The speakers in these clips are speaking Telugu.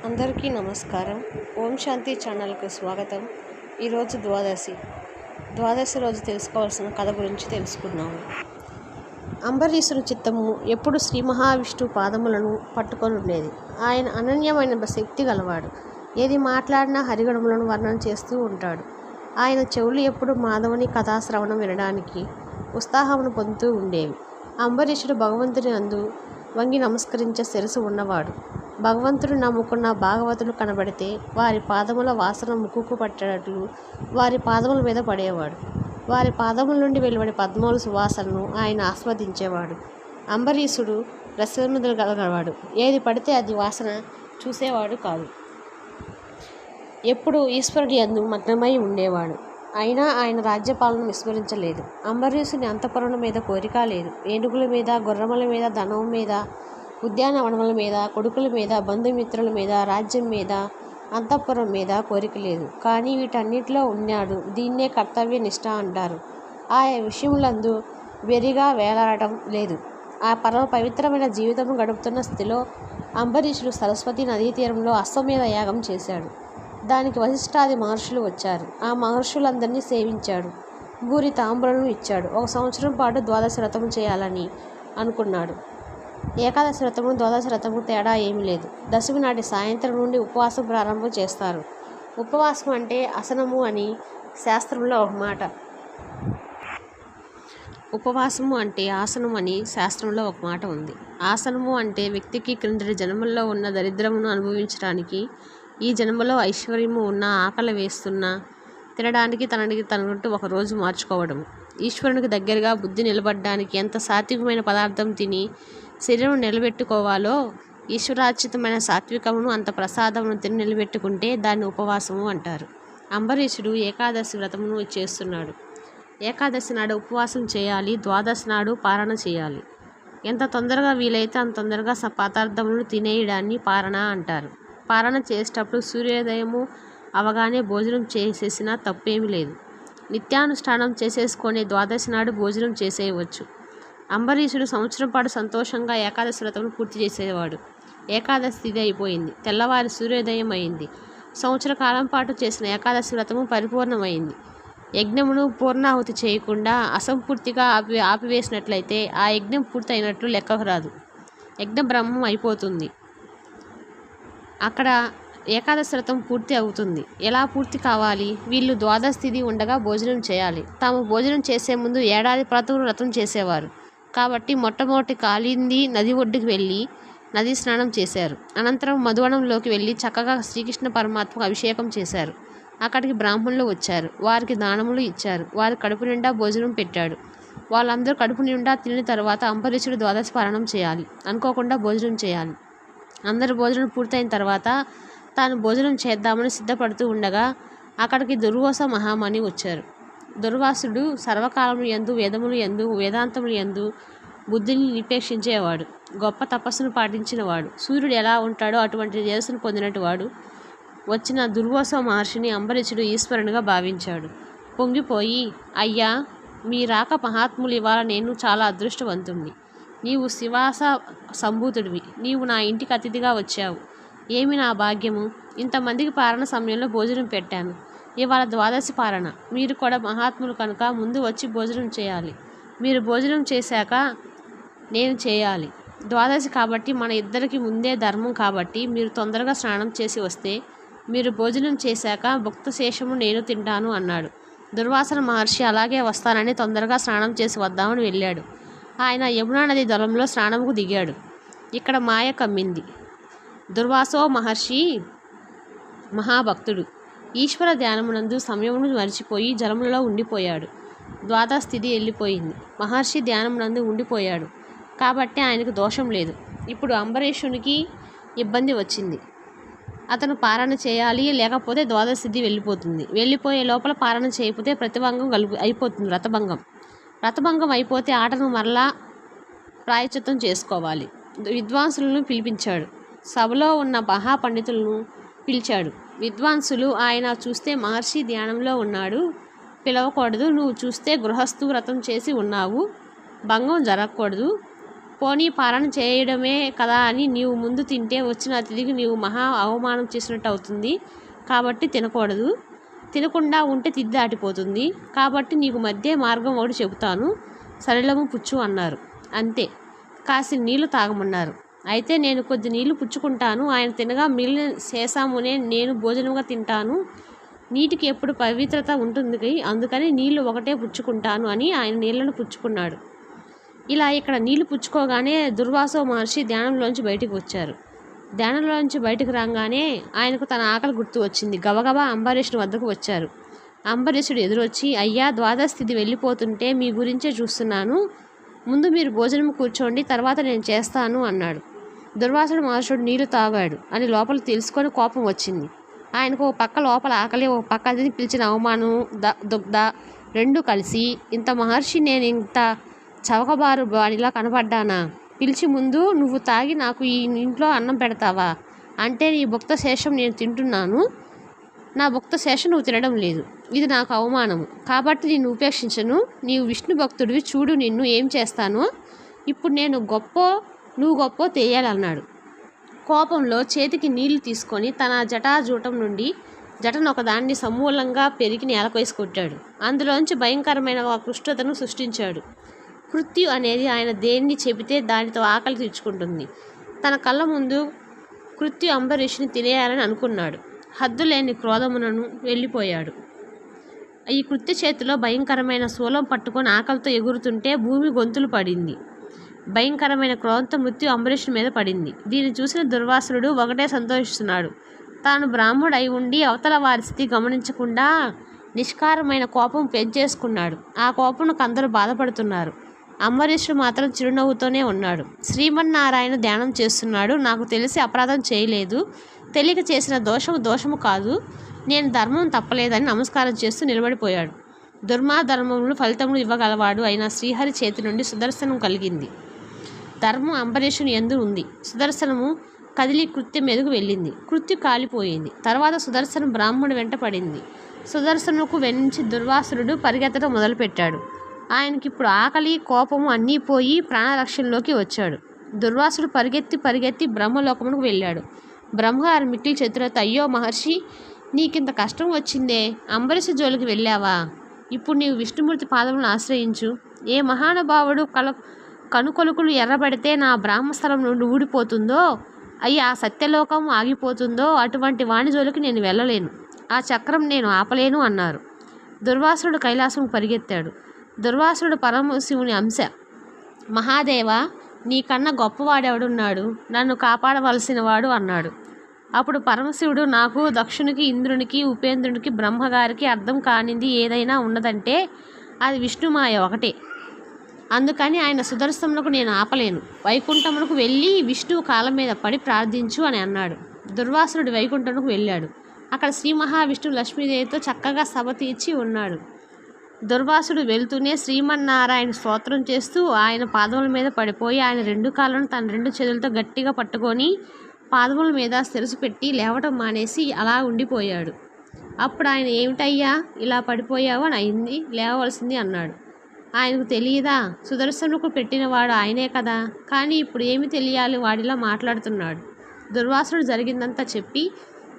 అందరికీ నమస్కారం. ఓం శాంతి ఛానల్కు స్వాగతం. ఈరోజు ద్వాదశి రోజు తెలుసుకోవాల్సిన కథ గురించి తెలుసుకున్నాము. అంబరీషుని చిత్తము ఎప్పుడు శ్రీ మహావిష్ణువు పాదములను పట్టుకొని ఉండేది. ఆయన అనన్యమైన శక్తి గలవాడు. ఏది మాట్లాడినా హరిగణములను వర్ణన చేస్తూ ఉంటాడు. ఆయన చెవులు ఎప్పుడు మాధవుని కథాశ్రవణం వినడానికి ఉత్సాహమును పొందుతూ ఉండేవి. అంబరీషుడు భగవంతుని అందు వంగి నమస్కరించే శిరసు ఉన్నవాడు. భగవంతుడు నమ్ముకున్న భాగవతులు కనబడితే వారి పాదముల వాసన ముక్కుకు పట్టేటట్లు వారి పాదముల మీద పడేవాడు. వారి పాదముల నుండి వెలువడే పద్మముల సువాసనను ఆయన ఆస్వాదించేవాడు. అంబరీషుడు రసముద్ర గలవాడు. ఏది పడితే అది వాసన చూసేవాడు కాదు. ఎప్పుడు ఈశ్వరుడి యందు మగ్నమై ఉండేవాడు. అయినా ఆయన రాజ్యపాలన విస్మరించలేదు. అంబరీషుని అంతఃపురం మీద కోరిక లేదు. ఏనుగుల మీద, గుర్రముల మీద, ధనం మీద, ఉద్యానవనముల మీద, కొడుకుల మీద, బంధుమిత్రుల మీద, రాజ్యం మీద, అంతఃపురం మీద కోరిక లేదు. కానీ వీటన్నిటిలో ఉన్నాడు. దీన్నే కర్తవ్య నిష్ఠ అంటారు. ఆ విషయములందు వెరిగా వేలాడటం లేదు. ఆ పరమ పవిత్రమైన జీవితం గడుపుతున్న స్థితిలో అంబరీషుడు సరస్వతి నదీ తీరంలో అశ్వమేధ యాగం చేశాడు. దానికి వశిష్ఠాది మహర్షులు వచ్చారు. ఆ మహర్షులందరినీ సేవించాడు. భూరి తాంబూలను ఇచ్చాడు. 1 సంవత్సరం పాటు ద్వాదశ వ్రతము చేయాలని అనుకున్నాడు. ఏకాదశి వ్రతము, ద్వాదశ వ్రతము తేడా ఏమీ లేదు. దశమి నాటి సాయంత్రం నుండి ఉపవాసం ప్రారంభం చేస్తారు. ఉపవాసం అంటే అసనము అని శాస్త్రంలో ఒక మాట. ఉపవాసము అంటే ఆసనము అని శాస్త్రంలో ఒక మాట ఉంది. ఆసనము అంటే వ్యక్తికి క్రిందటి జన్మల్లో ఉన్న దరిద్రమును అనుభవించడానికి, ఈ జన్మలో ఐశ్వర్యము ఉన్న, ఆకలి వేస్తున్నా తినడానికి తనకు ఒక రోజు మార్చుకోవడము. ఈశ్వరునికి దగ్గరగా బుద్ధి నిలబడడానికి ఎంత సాత్వికమైన పదార్థం తిని శరీరం నిలబెట్టుకోవాలో, ఈశ్వరార్చితమైన సాత్వికమును అంత ప్రసాదమును తిని నిలబెట్టుకుంటే దాన్ని ఉపవాసము అంటారు. అంబరీషుడు ఏకాదశి వ్రతమును చేస్తున్నాడు. ఏకాదశి నాడు ఉపవాసం చేయాలి. ద్వాదశి నాడు పారణ చేయాలి. ఎంత తొందరగా వీలైతే అంత తొందరగా పదార్థములను తినేయడాన్ని పారణ అంటారు. పారణ చేసేటప్పుడు సూర్యోదయము అవగానే భోజనం చేసేసినా తప్పేమీ లేదు. నిత్యానుష్ఠానం చేసేసుకొని ద్వాదశి నాడు భోజనం చేసేయవచ్చు. అంబరీషుడు సంవత్సరం పాటు సంతోషంగా ఏకాదశి వ్రతమును పూర్తి చేసేవాడు. ఏకాదశి తిథి అయిపోయింది. తెల్లవారి సూర్యోదయం అయింది. సంవత్సర కాలం పాటు చేసిన ఏకాదశి వ్రతము పరిపూర్ణమైంది. యజ్ఞమును పూర్ణాహుతి చేయకుండా అసంపూర్తిగా ఆపివేసినట్లయితే ఆ యజ్ఞం పూర్తి అయినట్లు లెక్కకు రాదు. యజ్ఞ బ్రహ్మం అయిపోతుంది. అక్కడ ఏకాదశి వ్రతం పూర్తి అవుతుంది. ఎలా పూర్తి కావాలి? వీళ్ళు ద్వాదశి తిథి ఉండగా భోజనం చేయాలి. తాము భోజనం చేసే ముందు ఏడాది పాటు వ్రతం చేసేవారు. కాబట్టి మొట్టమొదటి కాళింది నది ఒడ్డుకు వెళ్ళి నదీ స్నానం చేశారు. అనంతరం మధువనంలోకి వెళ్ళి చక్కగా శ్రీకృష్ణ పరమాత్మకు అభిషేకం చేశారు. అక్కడికి బ్రాహ్మణులు వచ్చారు. వారికి దానములు ఇచ్చారు. వారి కడుపు నిండా భోజనం పెట్టాడు. వాళ్ళందరూ కడుపు నిండా తినిన తర్వాత అంబరీషుడు ద్వాదశి పారణం చేయాలి. అనుకోకుండా భోజనం చేయాలి. అందరు భోజనం పూర్తయిన తర్వాత తాను భోజనం చేద్దామని సిద్ధపడుతూ ఉండగా అక్కడికి దుర్వాస మహాముని వచ్చారు. దుర్వాసుడు సర్వకాలములు యందు, వేదములు యందు, వేదాంతములు యందు బుద్ధిని నిపేక్షించేవాడు. గొప్ప తపస్సును పాటించినవాడు. సూర్యుడు ఎలా ఉంటాడో అటువంటి తేజస్సును పొందినటువాడు. వచ్చిన దుర్వాస మహర్షిని అంబరీషుడు ఈశ్వరునిగా భావించాడు. పొంగిపోయి, అయ్యా, మీ రాక మహాత్ములు ఇవాళ నేను చాలా అదృష్టవంతుణ్ణి. నీవు శివాస సంభూతుడివి. నీవు నా ఇంటికి అతిథిగా వచ్చావు. ఏమి నా భాగ్యము! ఇంతమందికి పారణ సమయంలో భోజనం పెట్టాను. ఇవాళ ద్వాదశి పారణ. మీరు కూడా మహాత్ములు కనుక ముందు వచ్చి భోజనం చేయాలి. మీరు భోజనం చేశాక నేను చేయాలి. ద్వాదశి కాబట్టి మన ఇద్దరికి ముందే ధర్మం కాబట్టి మీరు తొందరగా స్నానం చేసి వస్తే మీరు భోజనం చేశాక భుక్తశేషము నేను తింటాను అన్నాడు. దుర్వాసన మహర్షి అలాగే వస్తానని తొందరగా స్నానం చేసి వద్దామని వెళ్ళాడు. ఆయన యమునా నది దళంలో స్నానముకు దిగాడు. ఇక్కడ మాయ కమ్మింది. దుర్వాసో మహర్షి మహాభక్తుడు. ఈశ్వర ధ్యానమునందు సమయమును మరిచిపోయి జలములలో ఉండిపోయాడు. ద్వాదశి తిథి వెళ్ళిపోయింది. మహర్షి ధ్యానమునందు ఉండిపోయాడు కాబట్టి ఆయనకు దోషం లేదు. ఇప్పుడు అంబరీషునికి ఇబ్బంది వచ్చింది. అతను పారణ చేయాలి, లేకపోతే ద్వాదశి తిథి వెళ్ళిపోతుంది. వెళ్ళిపోయే లోపల పారణ చేయకపోతే ప్రతిభంగం అయిపోతుంది. వ్రతభంగం అయిపోతే ఆటను మరలా ప్రాయశ్చిత్తం చేసుకోవాలి. విద్వాంసులను పిలిపించాడు. సభలో ఉన్న మహాపండితులను పిలిచాడు. విద్వాంసులు ఆయన చూస్తే మహర్షి ధ్యానంలో ఉన్నాడు, పిలవకూడదు. నువ్వు చూస్తే గృహస్థు వ్రతం చేసి ఉన్నావు, భంగం జరగకూడదు, పోనీ పాలన చేయడమే కదా అని నీవు ముందు తింటే వచ్చిన అతిథికి నీవు మహా అవమానం చేసినట్టు అవుతుంది. కాబట్టి తినకూడదు. తినకుండా ఉంటే తిద్ది దాటిపోతుంది. కాబట్టి నీకు మధ్య మార్గం ఒకటి చెబుతాను, సరళము పుచ్చు అన్నారు. అంతే. కాసి నీళ్లు తాగమన్నారు. అయితే నేను కొద్ది నీళ్లు పుచ్చుకుంటాను. ఆయన తినగా మిగిలిన శేషమునే నేను భోజనంగా తింటాను. నీటికి ఎప్పుడు పవిత్రత ఉంటుంది, అందుకని నీళ్లు ఒకటే పుచ్చుకుంటాను అని ఆయన నీళ్లను పుచ్చుకున్నాడు. ఇలా ఇక్కడ నీళ్లు పుచ్చుకోగానే దుర్వాసో మహర్షి ధ్యానంలోంచి బయటకు వచ్చారు. ధ్యానంలోంచి బయటకు రాగానే ఆయనకు తన ఆకలి గుర్తు వచ్చింది. గబగబా అంబరీషుని వద్దకు వచ్చారు. అంబరీషుడు ఎదురొచ్చి, అయ్యా, ద్వాదశ తిథి వెళ్ళిపోతుంటే మీ గురించే చూస్తున్నాను. ముందు మీరు భోజనం కూర్చోండి, తర్వాత నేను చేస్తాను అన్నాడు. దుర్వాసుడు మహర్షుడు నీళ్లు తాగాడు అని లోపల తెలుసుకొని కోపం వచ్చింది. ఆయనకు ఓ పక్క లోపల ఆకలి, ఓ పక్క అతిథి పిలిచిన అవమానం, దుగ్ధ రెండూ కలిసి, ఇంత మహర్షి నేను ఇంత చవకబారు వాడిలా కనపడ్డానా? పిలిచి ముందు నువ్వు తాగి నాకు ఈ ఇంట్లో అన్నం పెడతావా అంటే నీ భుక్త శేషం నేను తింటున్నాను, నా భుక్త శేషం నువ్వు తినడం లేదు. ఇది నాకు అవమానము. కాబట్టి నిన్ను ఉపేక్షించను. నీవు విష్ణు భక్తుడివి, చూడు నిన్ను ఏం చేస్తానో. ఇప్పుడు నేను గొప్ప, నువ్వు గొప్ప తెలియాలన్నాడు. కోపంలో చేతికి నీళ్లు తీసుకొని తన జటాజూటం నుండి జటనొకదాన్ని సమూలంగా పెరిగి నేలకేసి కొట్టాడు. అందులోంచి భయంకరమైన ఒక కృష్ణతను సృష్టించాడు. కృత్యు అనేది ఆయన దేన్ని చెబితే దానితో ఆకలి తీర్చుకుంటుంది. తన కళ్ళ ముందు కృత్యు అంబరీషుని తినేయాలని అనుకున్నాడు. హద్దులేని క్రోధమునను వెళ్ళిపోయాడు. ఈ కృత్య చేతిలో భయంకరమైన శూలం పట్టుకొని ఆకలితో ఎగురుతుంటే భూమి గొంతులు పడింది. భయంకరమైన క్రోధంతో మృత్యు అంబరీషుని మీద పడింది. దీన్ని చూసిన దుర్వాసుడు ఒకటే సంతోషిస్తున్నాడు. తాను బ్రాహ్మణుడు అయి ఉండి అవతల వారి స్థితి గమనించకుండా నిష్కారమైన కోపం పెంచేసుకున్నాడు. ఆ కోపంకు అందరూ బాధపడుతున్నారు. అంబరీషుడు మాత్రం చిరునవ్వుతోనే ఉన్నాడు. శ్రీమన్నారాయణ ధ్యానం చేస్తున్నాడు. నాకు తెలిసి అపరాధం చేయలేదు, తెలియక చేసిన దోషము కాదు, నేను ధర్మం తప్పలేదని నమస్కారం చేస్తూ నిలబడిపోయాడు. ధర్మములు ఫలితములు ఇవ్వగలవాడు అయిన శ్రీహరి చేతి నుండి సుదర్శనం కలిగింది. ధర్మం అంబరీషుని యందు ఉంది. సుదర్శనము కదిలి కృత్యం మీదకు వెళ్ళింది. కృత్యు కాలిపోయింది. తర్వాత సుదర్శనం బ్రాహ్మణుడు వెంట పడింది. సుదర్శనకు వెంచి దుర్వాసురుడు పరిగెత్తడం మొదలుపెట్టాడు. ఆయనకి ఇప్పుడు ఆకలి, కోపము అన్నీ పోయి ప్రాణరక్షణలోకి వచ్చాడు. దుర్వాసుడు పరిగెత్తి బ్రహ్మలోకమునకు వెళ్ళాడు. బ్రహ్మగారు మిక్కిలి చేతులతో, అయ్యో మహర్షి, నీకింత కష్టం వచ్చిందే, అంబరీష జోలికి వెళ్ళావా? ఇప్పుడు నీవు విష్ణుమూర్తి పాదములను ఆశ్రయించు. ఏ మహానుభావుడు కనుకొలుకులు ఎర్రబడితే నా బ్రాహ్మస్థలం నుండి ఊడిపోతుందో, ఆ సత్యలోకం ఆగిపోతుందో అటువంటి వాణి జోలికి నేను వెళ్ళలేను. ఆ చక్రం నేను ఆపలేను అన్నారు. దుర్వాసుడు కైలాసం పరిగెత్తాడు. దుర్వాసుడు పరమశివుని అంశ. మహాదేవ, నీకన్నా గొప్పవాడెవడున్నాడు? నన్ను కాపాడవలసిన వాడు అన్నాడు. అప్పుడు పరమశివుడు, నాకు, దక్షునికి, ఇంద్రునికి, ఉపేంద్రునికి, బ్రహ్మగారికి అర్థం కానిది ఏదైనా ఉన్నదంటే అది విష్ణుమాయ ఒకటే. అందుకని ఆయన సుదర్శనములకు నేను ఆపలేను. వైకుంఠమునకు వెళ్ళి విష్ణువు కాళ్ళ మీద పడి ప్రార్థించు అని అన్నాడు. దుర్వాసుడు వైకుంఠమునకు వెళ్ళాడు. అక్కడ శ్రీ మహావిష్ణువు లక్ష్మీదేవితో చక్కగా సభ తీర్చి ఉన్నాడు. దుర్వాసుడు వెళ్తూనే శ్రీమన్నారాయణ స్తోత్రం చేస్తూ ఆయన పాదముల మీద పడిపోయి ఆయన రెండు కాళ్ళను తన రెండు చేతులతో గట్టిగా పట్టుకొని పాదముల మీద శిరసు పెట్టి లేవటం మానేసి అలా ఉండిపోయాడు. అప్పుడు ఆయన, ఏమిటయ్యా ఇలా పడిపోయావు అని అయింది, లేవవలసింది అన్నాడు. ఆయనకు తెలియదా? సుదర్శనకు పెట్టినవాడు ఆయనే కదా, కానీ ఇప్పుడు ఏమి తెలియాలి వాడిలా మాట్లాడుతున్నాడు. దుర్వాసుడు జరిగిందంతా చెప్పి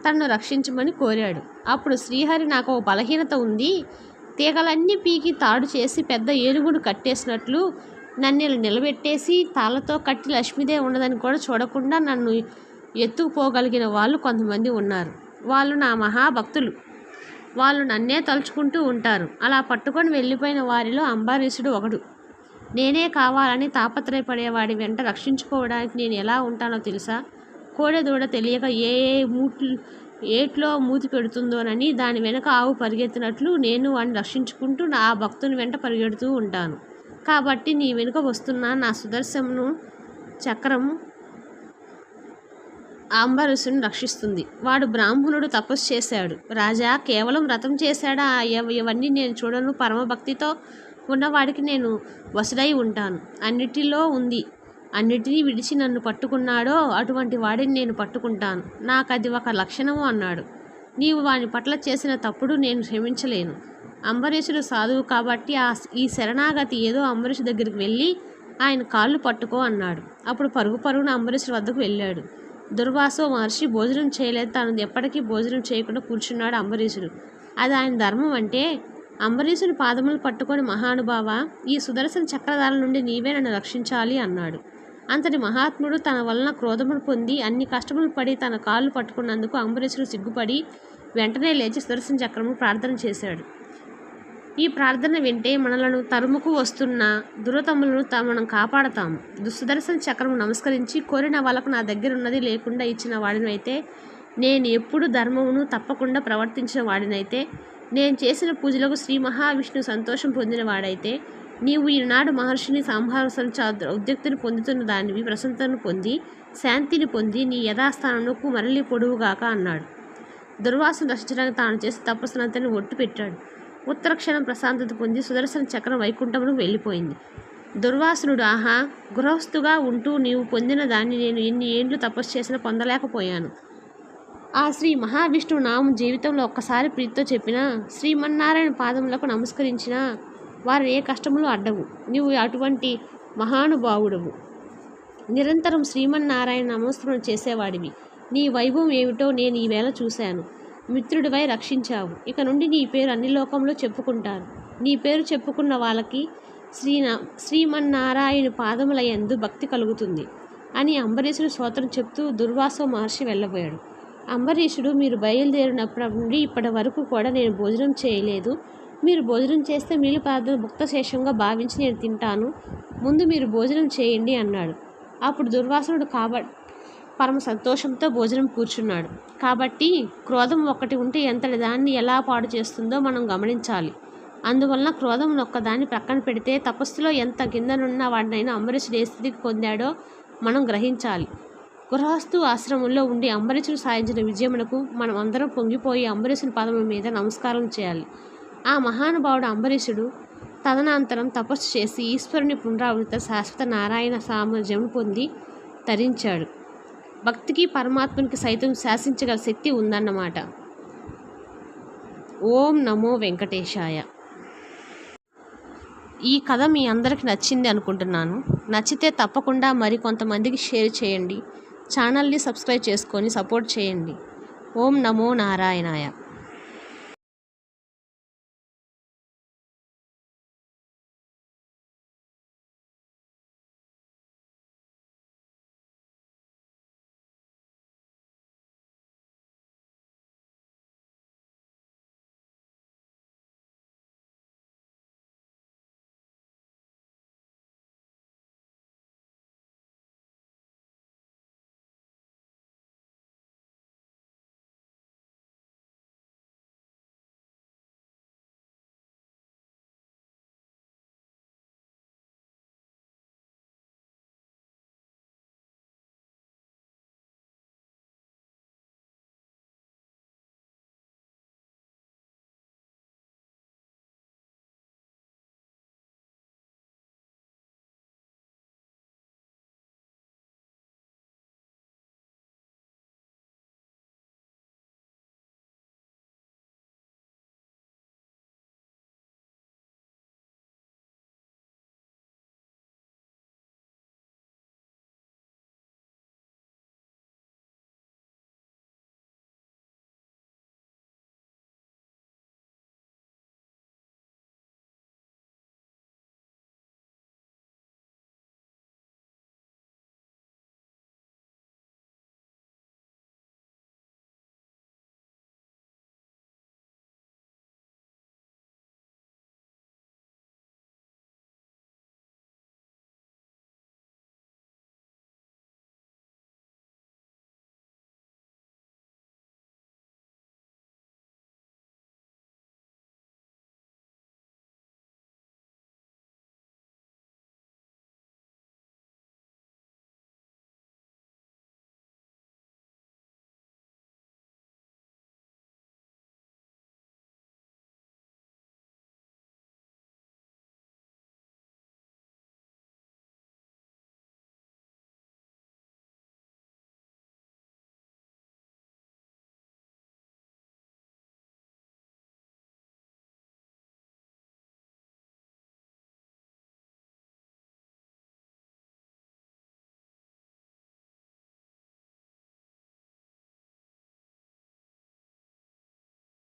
తనను రక్షించమని కోరాడు. అప్పుడు శ్రీహరి, నాకు ఓ బలహీనత ఉంది, తీగలన్నీ పీకి తాడు చేసి పెద్ద ఏనుగును కట్టేసినట్లు నన్ను నిలబెట్టేసి తాళ్ళతో కట్టి లక్ష్మీదేవి ఉన్నదని కూడా చూడకుండా నన్ను ఎత్తుకుపోగలిగిన వాళ్ళు కొంతమంది ఉన్నారు. వాళ్ళు నా మహాభక్తులు. వాళ్ళు నన్నే తలుచుకుంటూ ఉంటారు. అలా పట్టుకొని వెళ్ళిపోయిన వారిలో అంబరీషుడు ఒకడు. నేనే కావాలని తాపత్రయపడేవాడి వెంట రక్షించుకోవడానికి నేను ఎలా ఉంటానో తెలుసా? కోడెదూడ తెలియక ఏట్లో మూతి పెడుతుందోనని దాని వెనక ఆవు పరిగెత్తినట్లు నేను వాడిని రక్షించుకుంటూ ఆ భక్తుని వెంట పరిగెడుతూ ఉంటాను. కాబట్టి నీ వెనుక వస్తున్న నా సుదర్శనము చక్రం అంబరీషుని రక్షిస్తుంది. వాడు బ్రాహ్మణుడు, తపస్సు చేశాడు. రాజా, కేవలం వ్రతం చేశాడా? ఇవన్నీ నేను చూడను. పరమభక్తితో ఉన్నవాడికి నేను వసుడై ఉంటాను. అన్నిటిలో ఉంది. అన్నిటినీ విడిచి నన్ను పట్టుకున్నాడో అటువంటి వాడిని నేను పట్టుకుంటాను. నాకు అది ఒక లక్షణము అన్నాడు. నీవు వాని పట్ల చేసిన తప్పుడు నేను క్షమించలేను. అంబరీషుడు సాధువు కాబట్టి ఈ శరణాగతి ఏదో అంబరీషు దగ్గరికి వెళ్ళి ఆయన కాళ్ళు పట్టుకో అన్నాడు. అప్పుడు పరుగున అంబరీషుడి వద్దకు వెళ్ళాడు. దుర్వాసో మహర్షి భోజనం చేయలేదు. తాను ఎప్పటికీ భోజనం చేయకుండా కూర్చున్నాడు అంబరీషుడు. అది ఆయన ధర్మం అంటే అంబరీషుని పాదములు పట్టుకొని, మహానుభావ, ఈ సుదర్శన చక్రధార నుండి నీవే నన్ను రక్షించాలి అన్నాడు. అంతటి మహాత్ముడు తన వలన క్రోధమును పొంది అన్ని కష్టములు పడి తన కాళ్ళు పట్టుకున్నందుకు అంబరీషుడు సిగ్గుపడి వెంటనే లేచి సుదర్శన చక్రము ప్రార్థన చేశాడు. ఈ ప్రార్థన వింటే మనలను తరుముకు వస్తున్న దురతములను మనం కాపాడతాము. సుదర్శన చక్రము నమస్కరించి, కోరిన వాళ్ళకు నా దగ్గర ఉన్నది లేకుండా ఇచ్చిన వాడినైతే, నేను ఎప్పుడు ధర్మమును తప్పకుండా ప్రవర్తించిన వాడినైతే, నేను చేసిన పూజలకు శ్రీ మహావిష్ణువు సంతోషం పొందిన వాడైతే, నీవు ఈనాడు మహర్షిని సంహరించ ఉద్యుక్తిని పొందుతున్న దానివి ప్రసన్నతను పొంది శాంతిని పొంది నీ యథాస్థానంకు మరలి పొడువుగాక అన్నాడు. దుర్వాసును రక్షించడానికి తాను చేసి తపస్సునంతని ఒట్టు పెట్టాడు. ఉత్తర క్షణం ప్రశాంతత పొంది సుదర్శన చక్రం వైకుంఠమును వెళ్ళిపోయింది. దుర్వాసునుడు, ఆహా, గృహస్థుగా ఉంటూ నీవు పొందిన దాన్ని నేను ఎన్ని ఏండ్లు తపస్సు చేసినా పొందలేకపోయాను. ఆ శ్రీ మహావిష్ణువు నామం జీవితంలో ఒక్కసారి ప్రీతితో చెప్పినా, శ్రీమన్నారాయణ పాదములకు నమస్కరించినా వారు ఏ కష్టములు అడ్డవు. నీవు అటువంటి మహానుభావుడవు. నిరంతరం శ్రీమన్నారాయణ నమస్కారం చేసేవాడివి. నీ వైభవం ఏమిటో నేను ఈవేళ చూశాను. మిత్రుడివై రక్షించావు. ఇక నుండి నీ పేరు అన్ని లోకంలో చెప్పుకుంటారు. నీ పేరు చెప్పుకున్న వాళ్ళకి శ్రీమన్నారాయణ పాదముల యందు భక్తి కలుగుతుంది అని అంబరీషుడు స్తోత్రం చెప్తూ దుర్వాసో మహర్షి వెళ్ళబోయాడు. అంబరీషుడు, మీరు బయలుదేరినప్పటి నుండి ఇప్పటి వరకు కూడా నేను భోజనం చేయలేదు. మీరు భోజనం చేస్తే మిగిలిన పదార్థం భుక్తశేషంగా భావించి నేను తింటాను. ముందు మీరు భోజనం చేయండి అన్నాడు. అప్పుడు దుర్వాసునుడు పరమ సంతోషంతో భోజనం కూర్చున్నాడు. కాబట్టి క్రోధం ఒక్కటి ఉంటే ఎంతటి దాన్ని ఎలా పాడు చేస్తుందో మనం గమనించాలి. అందువలన క్రోధం ఒక్కదాన్ని ప్రక్కన పెడితే తపస్సులో ఎంత కిందనున్న వాడినైనా అంబరీషుడు ఏ స్థితికి పొందాడో మనం గ్రహించాలి. గృహస్థు ఆశ్రమంలో ఉండి అంబరీషుడు సాధించిన విజయమునకు మనం అందరం పొంగిపోయి అంబరీషుని పాదముల మీద నమస్కారం చేయాలి. ఆ మహానుభావుడు అంబరీషుడు తదనంతరం తపస్సు చేసి ఈశ్వరుని పునరావృత శాశ్వత నారాయణ సామర్థ్యం పొంది తరించాడు. భక్తికి పరమాత్మనికి సైతం శాసించగల శక్తి ఉందన్నమాట. ఓం నమో వెంకటేశాయ. ఈ కథ మీ అందరికి నచ్చింది అనుకుంటున్నాను. నచ్చితే తప్పకుండా మరికొంతమందికి షేర్ చేయండి. ఛానల్ని సబ్స్క్రైబ్ చేసుకొని సపోర్ట్ చేయండి. ఓం నమో నారాయణాయ.